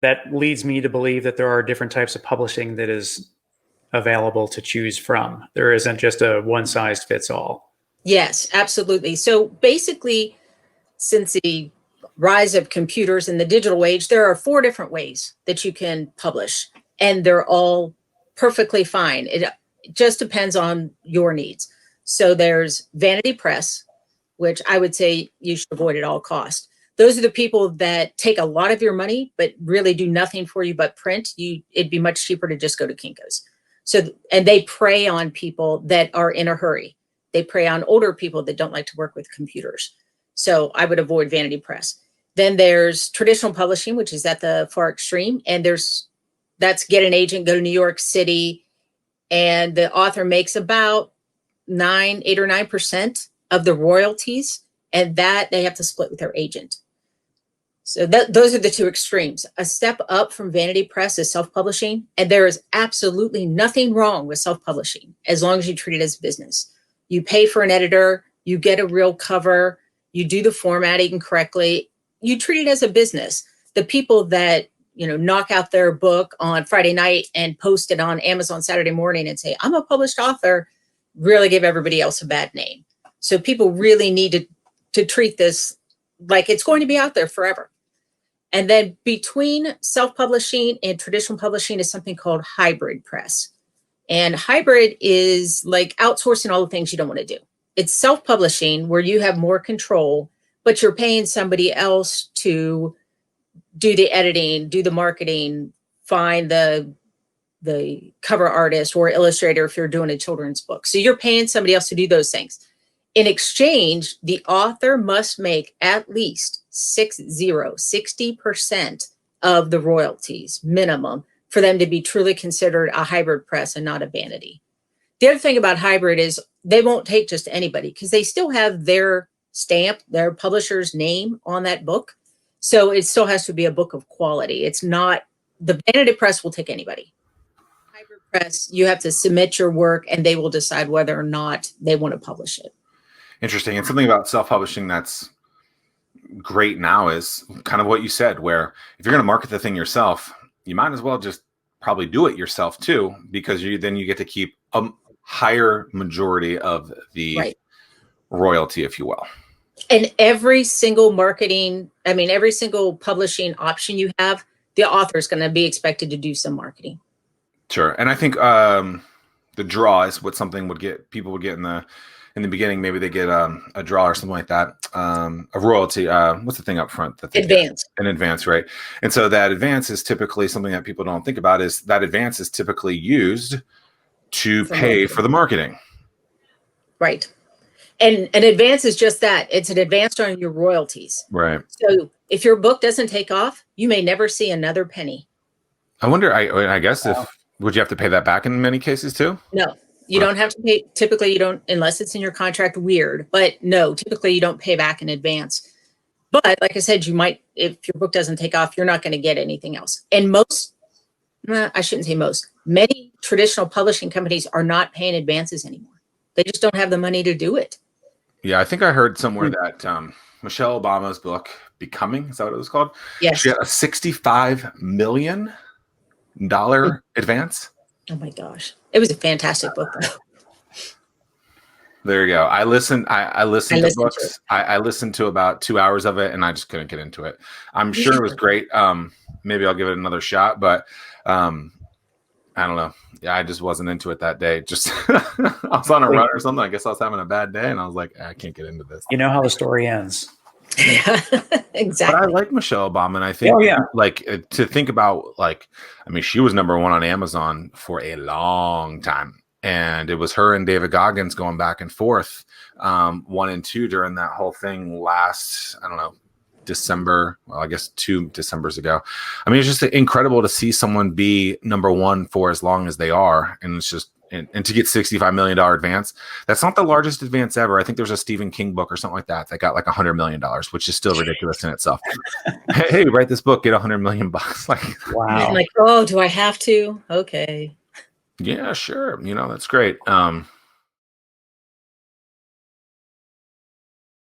that leads me to believe that there are different types of publishing that is available to choose from. There isn't just a one size fits all. Yes, absolutely. So basically, since the rise of computers and the digital age, there are 4 different ways that you can publish, and they're all perfectly fine. It just depends on your needs. So there's vanity press, which I would say you should avoid at all costs. Those are the people that take a lot of your money, but really do nothing for you but print. It'd be much cheaper to just go to Kinko's. So, and they prey on people that are in a hurry. They prey on older people that don't like to work with computers. So I would avoid vanity press. Then there's traditional publishing, which is at the far extreme. And that's get an agent, go to New York City, and the author makes about 8 or 9% of the royalties, and that they have to split with their agent. So those are the 2 extremes. A step up from vanity press is self-publishing, and there is absolutely nothing wrong with self-publishing as long as you treat it as business. You pay for an editor, you get a real cover, you do the formatting correctly, you treat it as a business. The people that knock out their book on Friday night and post it on Amazon Saturday morning and say, I'm a published author, really give everybody else a bad name. So people really need to treat this like it's going to be out there forever. And then between self-publishing and traditional publishing is something called hybrid press. And hybrid is like outsourcing all the things you don't want to do. It's self-publishing where you have more control, but you're paying somebody else to do the editing, do the marketing, find the cover artist or illustrator if you're doing a children's book. So you're paying somebody else to do those things. In exchange, the author must make at least 60% of the royalties minimum for them to be truly considered a hybrid press and not a vanity. The other thing about hybrid is they won't take just anybody because they still have their stamp, their publisher's name on that book. So it still has to be a book of quality. It's not, the vanity press will take anybody. Hybrid press, you have to submit your work and they will decide whether or not they want to publish it. Interesting. And something about self-publishing that's great now is kind of what you said, where if you're going to market the thing yourself, you might as well just probably do it yourself too, because then you get to keep a higher majority of the royalty, if you will. And every single every single publishing option you have, the author is going to be expected to do some marketing. Sure. And I think the draw is what people would get in the beginning. Maybe they get a draw or something like that, a royalty. What's the thing up front? That they advance. An advance, right? And so that advance is typically something that people don't think about. Is that advance is typically used to pay for the marketing, right? And an advance is just that. It's an advance on your royalties. Right. So if your book doesn't take off, you may never see another penny. I wonder, I guess would you have to pay that back in many cases too? No, you don't have to pay. Typically you don't, unless it's in your contract, weird, but no, typically you don't pay back in advance. But like I said, you might, if your book doesn't take off, you're not going to get anything else. And I shouldn't say most, many traditional publishing companies are not paying advances anymore. They just don't have the money to do it. Yeah, I think I heard somewhere that Michelle Obama's book, Becoming, is that what it was called? Yes. She had a $65 million advance. Oh my gosh. It was a fantastic book, though. There you go. I listened to books. I listened to about 2 hours of it and I just couldn't get into it. I'm sure it was great. Maybe I'll give it another shot, but I don't know. Yeah, I just wasn't into it that day. Just I was on a run or something. I guess I was having a bad day and I was like, I can't get into this. You know how the story ends. Exactly. But I like Michelle Obama, and I think to think about, she was number 1 on Amazon for a long time. And it was her and David Goggins going back and forth, 1 and 2 during that whole thing last, I don't know, December. Well, I guess 2 Decembers ago. I mean, it's just incredible to see someone be number 1 for as long as they are. And it's just, and to get $65 million advance, that's not the largest advance ever. I think there's a Stephen King book or something like that got like $100 million, which is still ridiculous in itself. Hey, write this book, get $100 million. Like, wow. I'm like, oh, do I have to? Okay. Yeah, sure. That's great.